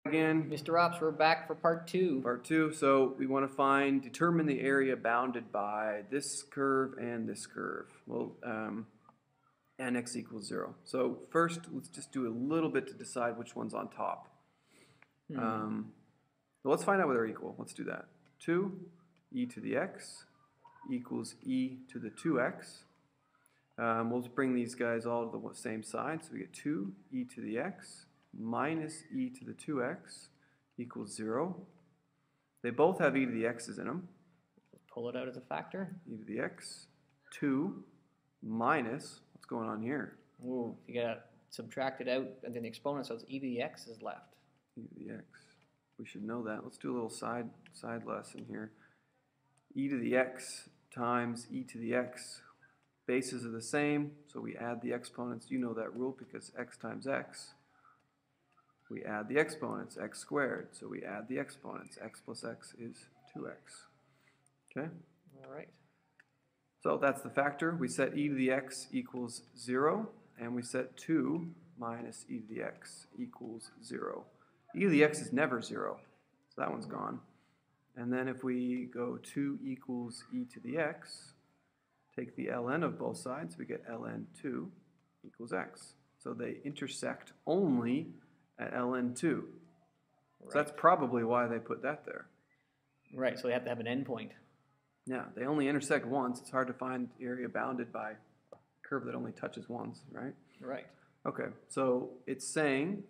Again, Mr. Ops, we're back for part two. part two. So we want to determine the area bounded by this curve and this curve. Well, and x equals 0. So first, let's just do a little bit to decide which one's on top. So let's find out whether they're equal. Let's do that. 2e to the x equals e to the 2x. We'll just bring these guys all to the same side. So we get 2e to the x minus e to the 2x equals 0. They both have e to the x's in them. Pull it out as a factor. E to the x, 2 minus, what's going on here? Ooh, you gotta subtract it out and then the exponent, so it's e to the x is left. E to the x. We should know that. Let's do a little side lesson here. E to the x times e to the x. Bases are the same, so we add the exponents. You know that rule because x times x. We add the exponents, x squared. So we add the exponents. X plus x is 2x. Okay? All right. So that's the factor. We set e to the x equals 0, and we set 2 minus e to the x equals 0. E to the x is never 0, so that one's gone. And then if we go 2 equals e to the x, take the ln of both sides, we get ln 2 equals x. So they intersect only at ln 2. Right. So that's probably why they put that there. Right, so they have to have an endpoint. Yeah, they only intersect once. It's hard to find the area bounded by a curve that only touches once, right? Right. Okay, so it's saying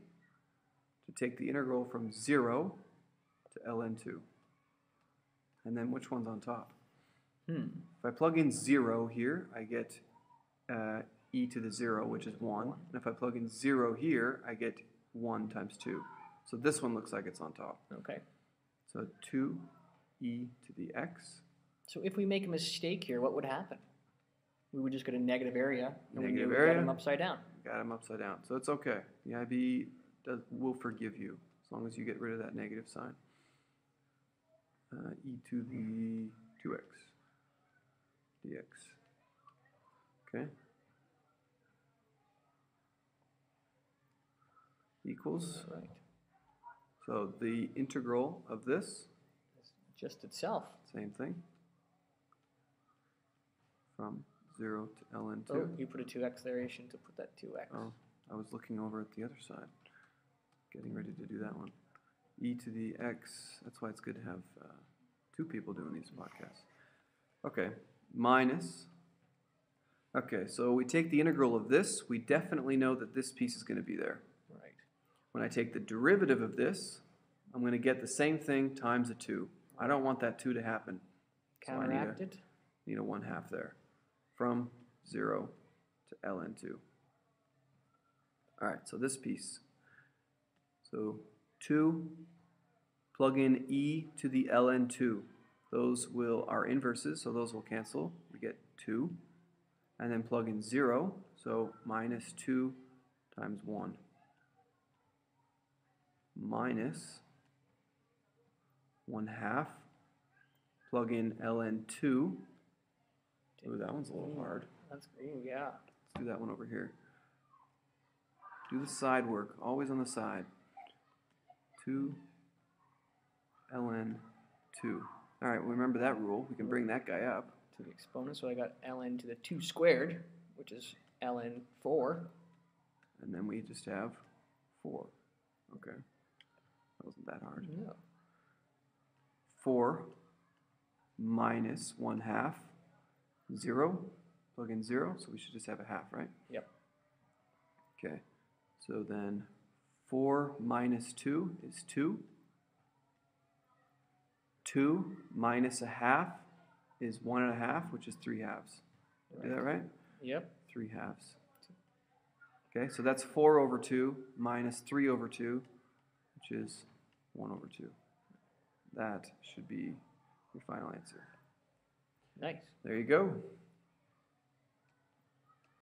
to take the integral from 0 to ln 2. And then which one's on top? If I plug in 0 here, I get e to the 0, which is 1. And if I plug in 0 here, I get 1 times 2. So this one looks like it's on top. Okay. So 2e to the x. So if we make a mistake here, what would happen? We would just get a negative area, and Negative we area. got them upside down. Got them upside down. So it's okay. The IB will forgive you as long as you get rid of that negative sign. E to the 2x dx. Okay. Equals. Right. So the integral of this. It's just itself. Same thing. From 0 to ln 2. Oh, you put a 2x there, you shouldn't have put that 2x. Oh, I was looking over at the other side, getting ready to do that one. E to the x, that's why it's good to have two people doing these podcasts. Okay, minus. Okay, so we take the integral of this, we definitely know that this piece is going to be there. Right. When I take the derivative of this, I'm going to get the same thing times a 2. I don't want that 2 to happen. Counteracted? So I need a 1/2 there. From 0 to ln 2. All right, so this piece. So 2, plug in e to the ln 2. Those are inverses, so those will cancel. We get 2. And then plug in 0, so minus 2 times 1. Minus 1/2. Plug in ln 2. Ooh, that one's a little hard. That's, ooh, yeah. Let's do that one over here. Do the side work, always on the side. 2 ln 2. All right, well, remember that rule. We can bring that guy up. To the exponent, so I got ln to the 2 squared, which is ln 4. And then we just have 4. Okay. That wasn't that hard. No. 4 minus 1/2. 0. Plug in 0, so we should just have a half, right? Yep. Okay. So then 4 minus 2 is 2. 2 minus 1/2 is 1.5, which is 3/2. Right. Did that right? Yep. 3/2. Okay, so that's 4 over 2 minus 3 over 2, which is 1 over 2. That should be your final answer. Nice. There you go.